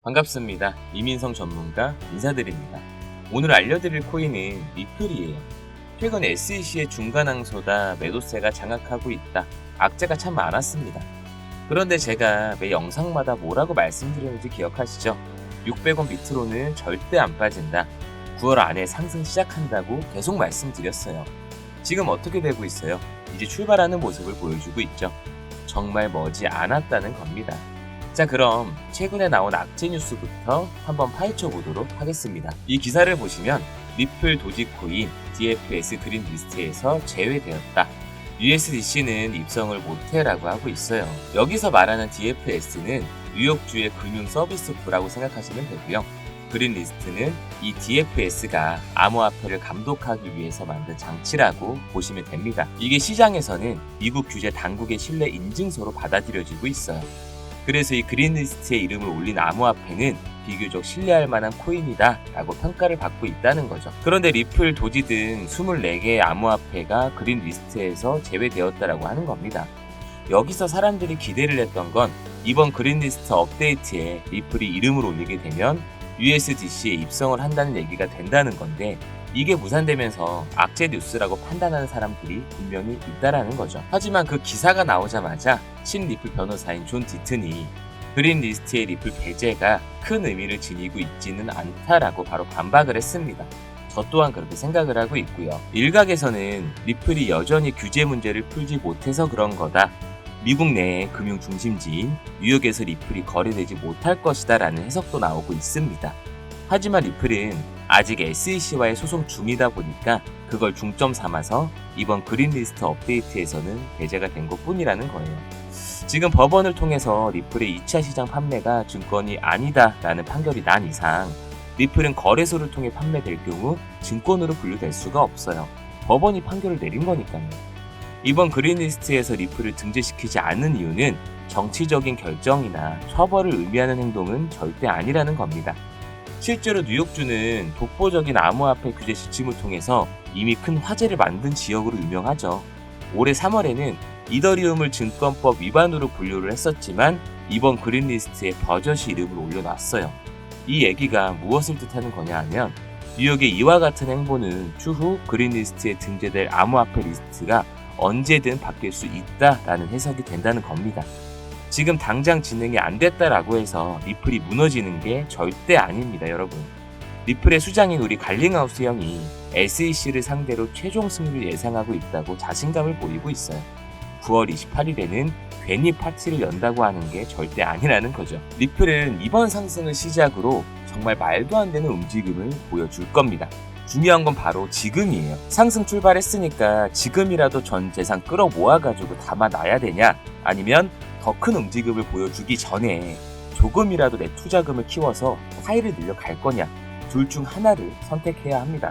반갑습니다. 이민성 전문가 인사드립니다. 오늘 알려드릴 코인은 리플이에요. 최근 SEC의 중간 항소다 매도세가 장악하고 있다. 악재가 참 많았습니다. 그런데 제가 매 영상마다 뭐라고 말씀드렸는지 기억하시죠? 600원 밑으로는 절대 안 빠진다. 9월 안에 상승 시작한다고 계속 말씀드렸어요. 지금 어떻게 되고 있어요? 이제 출발하는 모습을 보여주고 있죠. 정말 머지 않았다는 겁니다. 자, 그럼 최근에 나온 악재 뉴스부터 한번 파헤쳐 보도록 하겠습니다. 이 기사를 보시면 리플 도지코인 DFS 그린 리스트에서 제외되었다. USDC는 입성을 못해라고 하고 있어요. 여기서 말하는 DFS는 뉴욕주의 금융 서비스부라고 생각하시면 되고요. 그린 리스트는 이 DFS가 암호화폐를 감독하기 위해서 만든 장치라고 보시면 됩니다. 이게 시장에서는 미국 규제 당국의 신뢰 인증서로 받아들여지고 있어요. 그래서 이 그린리스트에 이름을 올린 암호화폐는 비교적 신뢰할 만한 코인이다 라고 평가를 받고 있다는 거죠. 그런데 리플, 도지 등 24개의 암호화폐가 그린리스트에서 제외되었다라고 하는 겁니다. 여기서 사람들이 기대를 했던 건 이번 그린리스트 업데이트에 리플이 이름을 올리게 되면 USDC에 입성을 한다는 얘기가 된다는 건데, 이게 무산되면서 악재 뉴스라고 판단하는 사람들이 분명히 있다라는 거죠. 하지만 그 기사가 나오자마자 친리플 변호사인 존 디튼이 그린 리스트의 리플 배제가 큰 의미를 지니고 있지는 않다라고 바로 반박을 했습니다. 저 또한 그렇게 생각을 하고 있고요. 일각에서는 리플이 여전히 규제 문제를 풀지 못해서 그런 거다. 미국 내의 금융 중심지인 뉴욕에서 리플이 거래되지 못할 것이다 라는 해석도 나오고 있습니다. 하지만 리플은 아직 SEC와의 소송 중이다 보니까 그걸 중점 삼아서 이번 그린리스트 업데이트에서는 배제가 된 것뿐이라는 거예요. 지금 법원을 통해서 리플의 2차 시장 판매가 증권이 아니다 라는 판결이 난 이상 리플은 거래소를 통해 판매될 경우 증권으로 분류될 수가 없어요. 법원이 판결을 내린 거니까요. 이번 그린리스트에서 리플을 등재시키지 않는 이유는 정치적인 결정이나 처벌을 의미하는 행동은 절대 아니라는 겁니다. 실제로 뉴욕주는 독보적인 암호화폐 규제 시스템을 통해서 이미 큰 화제를 만든 지역으로 유명하죠. 올해 3월에는 이더리움을 증권법 위반으로 분류를 했었지만 이번 그린리스트에 버젓이 이름을 올려놨어요. 이 얘기가 무엇을 뜻하는 거냐 하면 뉴욕의 이와 같은 행보는 추후 그린리스트에 등재될 암호화폐 리스트가 언제든 바뀔 수 있다라는 해석이 된다는 겁니다. 지금 당장 진행이 안 됐다라고 해서 리플이 무너지는 게 절대 아닙니다, 여러분. 리플의 수장인 우리 갈링하우스 형이 SEC를 상대로 최종 승리를 예상하고 있다고 자신감을 보이고 있어요. 9월 28일에는 괜히 파티를 연다고 하는 게 절대 아니라는 거죠. 리플은 이번 상승을 시작으로 정말 말도 안 되는 움직임을 보여줄 겁니다. 중요한 건 바로 지금이에요. 상승 출발했으니까 지금이라도 전 재산 끌어모아가지고 담아놔야 되냐? 아니면 더 큰 움직임을 보여주기 전에 조금이라도 내 투자금을 키워서 파일을 늘려갈 거냐? 둘 중 하나를 선택해야 합니다.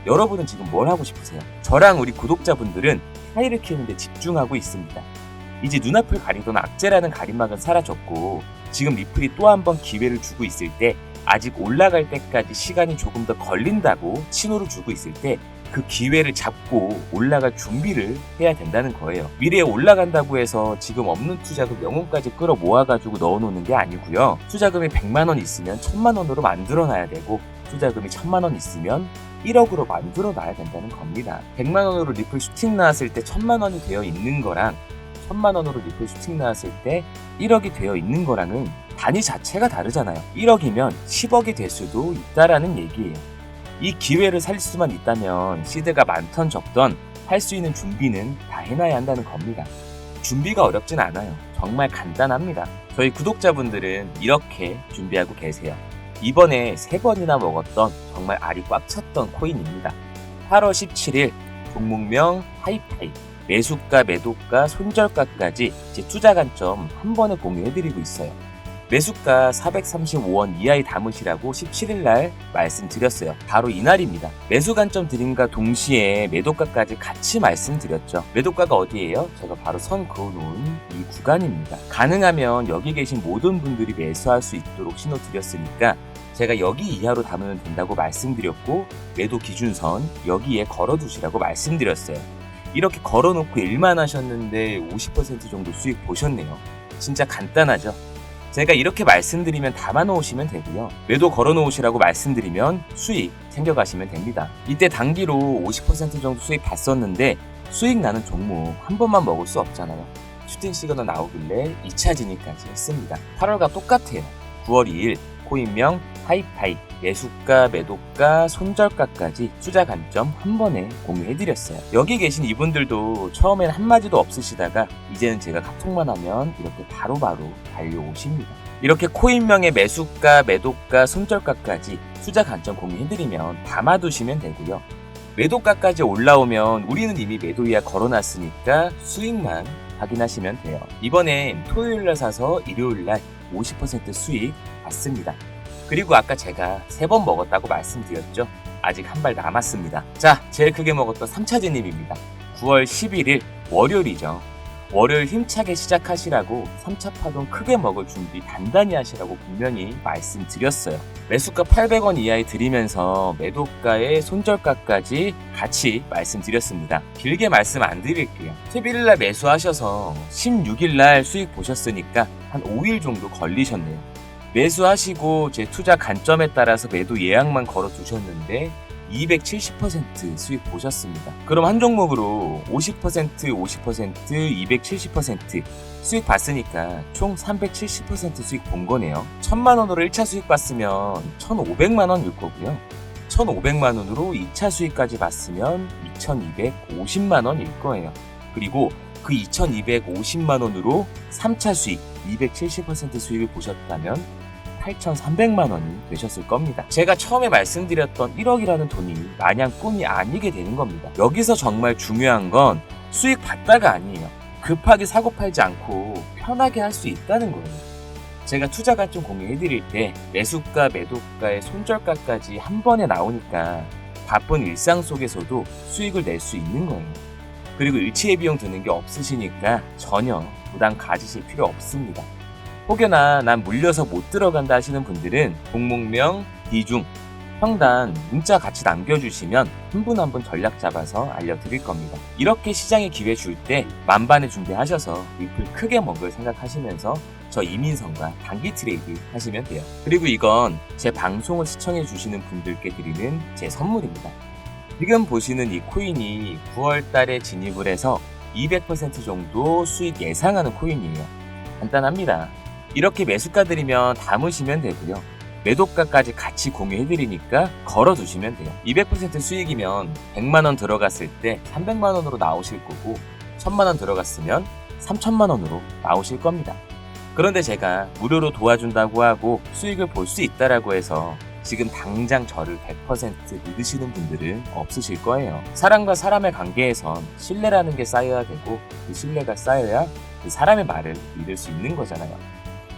여러분은 지금 뭘 하고 싶으세요? 저랑 우리 구독자분들은 파일을 키우는데 집중하고 있습니다. 이제 눈앞을 가리던 악재라는 가림막은 사라졌고 지금 리플이 또 한 번 기회를 주고 있을 때, 아직 올라갈 때까지 시간이 조금 더 걸린다고 신호를 주고 있을 때 그 기회를 잡고 올라갈 준비를 해야 된다는 거예요. 미래에 올라간다고 해서 지금 없는 투자금 영혼까지 끌어 모아가지고 넣어놓는 게 아니고요. 투자금이 100만 원 있으면 1000만 원으로 만들어놔야 되고, 투자금이 1000만 원 있으면 1억으로 만들어놔야 된다는 겁니다. 100만 원으로 리플 슈팅 나왔을 때 1000만 원이 되어 있는 거랑 1000만 원으로 리플 슈팅 나왔을 때 1억이 되어 있는 거랑은 단위 자체가 다르잖아요. 1억이면 10억이 될 수도 있다라는 얘기예요. 이 기회를 살 수만 있다면 시드가 많던 적던 할 수 있는 준비는 다 해놔야 한다는 겁니다. 준비가 어렵진 않아요. 정말 간단합니다. 저희 구독자분들은 이렇게 준비하고 계세요. 이번에 3번이나 먹었던 정말 알이 꽉 찼던 코인입니다. 8월 17일 종목명 하이파이, 매수가, 매도가, 손절가까지 제 투자 관점 한 번에 공유해드리고 있어요. 매수가 435원 이하에 담으시라고 17일날 말씀드렸어요. 바로 이날입니다. 매수 관점 드림과 동시에 매도가까지 같이 말씀드렸죠. 매도가가 어디예요? 제가 바로 선 그어놓은 이 구간입니다. 가능하면 여기 계신 모든 분들이 매수할 수 있도록 신호 드렸으니까 제가 여기 이하로 담으면 된다고 말씀드렸고, 매도 기준선 여기에 걸어두시라고 말씀드렸어요. 이렇게 걸어놓고 일만 하셨는데 50% 정도 수익 보셨네요. 진짜 간단하죠? 제가 이렇게 말씀드리면 담아놓으시면 되고요. 매도 걸어놓으시라고 말씀드리면 수익 챙겨가시면 됩니다. 이때 단기로 50% 정도 수익 봤었는데 수익 나는 종목 한 번만 먹을 수 없잖아요. 슈팅 시그널 나오길래 2차 진입까지 했습니다. 8월과 똑같아요. 9월 2일 코인명 하이파이 매수가, 매도가, 손절가까지 투자 관점 한 번에 공유해드렸어요. 여기 계신 이분들도 처음엔 한마디도 없으시다가 이제는 제가 카톡만 하면 이렇게 바로바로 달려오십니다. 이렇게 코인명의 매수가, 매도가, 손절가까지 투자 관점 공유해드리면 담아두시면 되고요. 매도가까지 올라오면 우리는 이미 매도 이하 걸어놨으니까 수익만 확인하시면 돼요. 이번엔 토요일날 사서 일요일날 50% 수익 받습니다. 그리고 아까 제가 3번 먹었다고 말씀드렸죠? 아직 한 발 남았습니다. 자, 제일 크게 먹었던 3차 진입입니다. 9월 11일 월요일이죠. 월요일 힘차게 시작하시라고 3차 파동 크게 먹을 준비 단단히 하시라고 분명히 말씀드렸어요. 매수가 800원 이하에 드리면서 매도가에 손절가까지 같이 말씀드렸습니다. 길게 말씀 안 드릴게요. 11일날 매수하셔서 16일날 수익 보셨으니까 한 5일 정도 걸리셨네요. 매수하시고 제 투자 관점에 따라서 매도 예약만 걸어 두셨는데 270% 수익 보셨습니다. 그럼 한 종목으로 50%, 270% 수익 봤으니까 총 370% 수익 본 거네요. 1000만원으로 1차 수익 봤으면 1500만원일 거고요. 1500만원으로 2차 수익까지 봤으면 2250만원일 거예요. 그리고 그 2250만원으로 3차 수익 270% 수익을 보셨다면 8,300만원이 되셨을 겁니다. 제가 처음에 말씀드렸던 1억이라는 돈이 마냥 꿈이 아니게 되는 겁니다. 여기서 정말 중요한 건 수익 봤다가 아니에요. 급하게 사고 팔지 않고 편하게 할 수 있다는 거예요. 제가 투자 관점 공유해드릴 때 매수가, 매도가의 손절가까지 한 번에 나오니까 바쁜 일상 속에서도 수익을 낼 수 있는 거예요. 그리고 일치의 비용 드는 게 없으시니까 전혀 부담 가지실 필요 없습니다. 혹여나 난 물려서 못 들어간다 하시는 분들은 종목명, 비중, 평단, 문자 같이 남겨주시면 한 분 한 분 전략 잡아서 알려드릴 겁니다. 이렇게 시장에 기회 줄 때 만반의 준비하셔서 리플 크게 먹을 생각하시면서 저 이민성과 단기 트레이드 하시면 돼요. 그리고 이건 제 방송을 시청해 주시는 분들께 드리는 제 선물입니다. 지금 보시는 이 코인이 9월 달에 진입을 해서 200% 정도 수익 예상하는 코인이에요. 간단합니다. 이렇게 매수가드리면 담으시면 되고요. 매도가까지 같이 공유해드리니까 걸어두시면 돼요. 200% 수익이면 100만원 들어갔을 때 300만원으로 나오실 거고 1000만원 들어갔으면 3000만원으로 나오실 겁니다. 그런데 제가 무료로 도와준다고 하고 수익을 볼 수 있다라고 해서 지금 당장 저를 100% 믿으시는 분들은 없으실 거예요. 사람과 사람의 관계에선 신뢰라는 게 쌓여야 되고 그 신뢰가 쌓여야 그 사람의 말을 믿을 수 있는 거잖아요.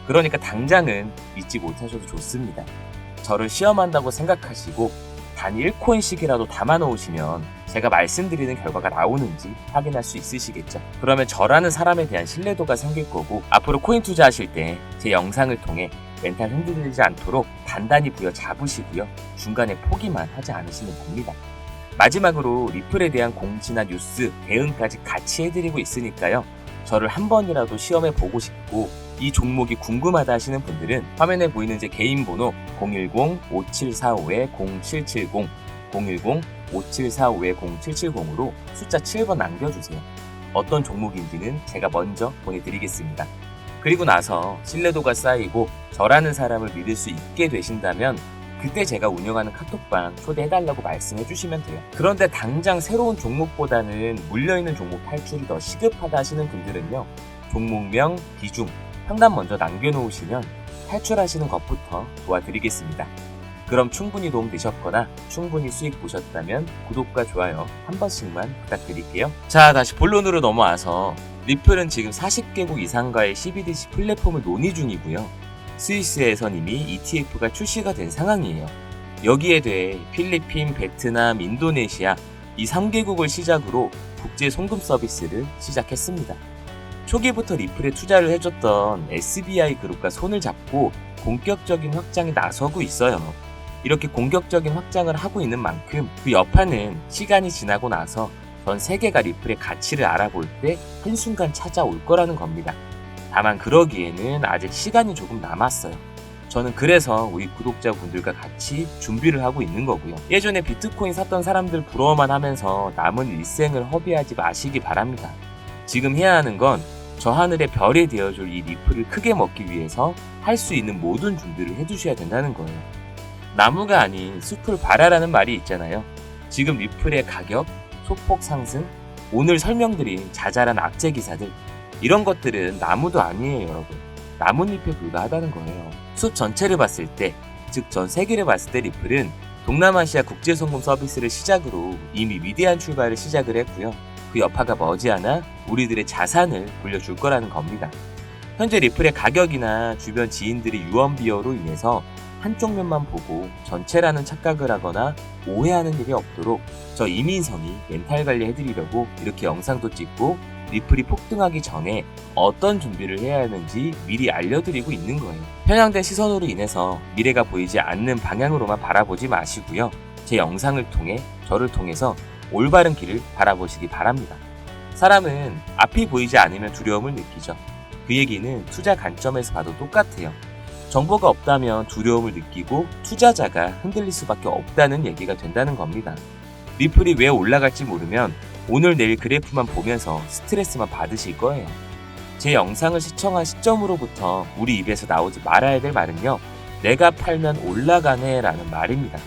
그러니까 당장은 믿지 못하셔도 좋습니다. 저를 시험한다고 생각하시고 단 1코인씩이라도 담아놓으시면 제가 말씀드리는 결과가 나오는지 확인할 수 있으시겠죠. 그러면 저라는 사람에 대한 신뢰도가 생길 거고 앞으로 코인 투자하실 때 제 영상을 통해 멘탈 흔들리지 않도록 단단히 부여 잡으시고요. 중간에 포기만 하지 않으시면 됩니다. 마지막으로 리플에 대한 공지나 뉴스, 대응까지 같이 해드리고 있으니까요. 저를 한 번이라도 시험해 보고 싶고 이 종목이 궁금하다 하시는 분들은 화면에 보이는 제 개인 번호 010-5745-0770 010-5745-0770으로 숫자 7번 남겨주세요. 어떤 종목인지는 제가 먼저 보내드리겠습니다. 그리고 나서 신뢰도가 쌓이고 저라는 사람을 믿을 수 있게 되신다면 그때 제가 운영하는 카톡방 초대해달라고 말씀해 주시면 돼요. 그런데 당장 새로운 종목보다는 물려있는 종목 탈출이 더 시급하다 하시는 분들은요. 종목명, 비중, 평단 먼저 남겨놓으시면 탈출하시는 것부터 도와드리겠습니다. 그럼 충분히 도움되셨거나 충분히 수익 보셨다면 구독과 좋아요 한 번씩만 부탁드릴게요. 자, 다시 본론으로 넘어와서 리플은 지금 40개국 이상과의 CBDC 플랫폼을 논의 중이고요. 스위스에선 이미 ETF가 출시가 된 상황이에요. 여기에 대해 필리핀, 베트남, 인도네시아 이 3개국을 시작으로 국제 송금 서비스를 시작했습니다. 초기부터 리플에 투자를 해줬던 SBI 그룹과 손을 잡고 본격적인 확장에 나서고 있어요. 이렇게 공격적인 확장을 하고 있는 만큼 그 여파는 시간이 지나고 나서 전 세계가 리플의 가치를 알아볼 때 한순간 찾아올 거라는 겁니다. 다만 그러기에는 아직 시간이 조금 남았어요. 저는 그래서 우리 구독자분들과 같이 준비를 하고 있는 거고요. 예전에 비트코인 샀던 사람들 부러워만 하면서 남은 일생을 허비하지 마시기 바랍니다. 지금 해야 하는 건 저 하늘의 별이 되어줄 이 리플을 크게 먹기 위해서 할 수 있는 모든 준비를 해두셔야 된다는 거예요. 나무가 아닌 숲을 바라라는 말이 있잖아요. 지금 리플의 가격, 소폭 상승, 오늘 설명드린 자잘한 악재 기사들, 이런 것들은 나무도 아니에요, 여러분. 나뭇잎에 불과하다는 거예요. 숲 전체를 봤을 때, 즉 전 세계를 봤을 때 리플은 동남아시아 국제송금 서비스를 시작으로 이미 위대한 출발을 시작을 했고요. 그 여파가 머지않아 우리들의 자산을 불려줄 거라는 겁니다. 현재 리플의 가격이나 주변 지인들의 유언비어로 인해서 한쪽 면만 보고 전체라는 착각을 하거나 오해하는 일이 없도록 저 이민성이 멘탈 관리해드리려고 이렇게 영상도 찍고 리플이 폭등하기 전에 어떤 준비를 해야 하는지 미리 알려드리고 있는 거예요. 편향된 시선으로 인해서 미래가 보이지 않는 방향으로만 바라보지 마시고요. 제 영상을 통해 저를 통해서 올바른 길을 바라보시기 바랍니다. 사람은 앞이 보이지 않으면 두려움을 느끼죠. 그 얘기는 투자 관점에서 봐도 똑같아요. 정보가 없다면 두려움을 느끼고 투자자가 흔들릴 수밖에 없다는 얘기가 된다는 겁니다. 리플이 왜 올라갈지 모르면 오늘 내일 그래프만 보면서 스트레스만 받으실 거예요. 제 영상을 시청한 시점으로부터 우리 입에서 나오지 말아야 될 말은요. 내가 팔면 올라가네 라는 말입니다.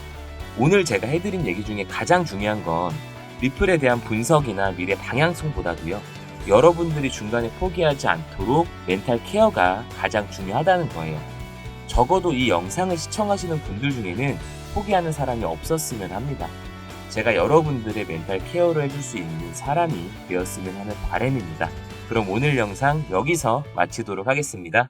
오늘 제가 해드린 얘기 중에 가장 중요한 건 리플에 대한 분석이나 미래 방향성보다도요. 여러분들이 중간에 포기하지 않도록 멘탈 케어가 가장 중요하다는 거예요. 적어도 이 영상을 시청하시는 분들 중에는 포기하는 사람이 없었으면 합니다. 제가 여러분들의 멘탈 케어를 해줄 수 있는 사람이 되었으면 하는 바람입니다. 그럼 오늘 영상 여기서 마치도록 하겠습니다.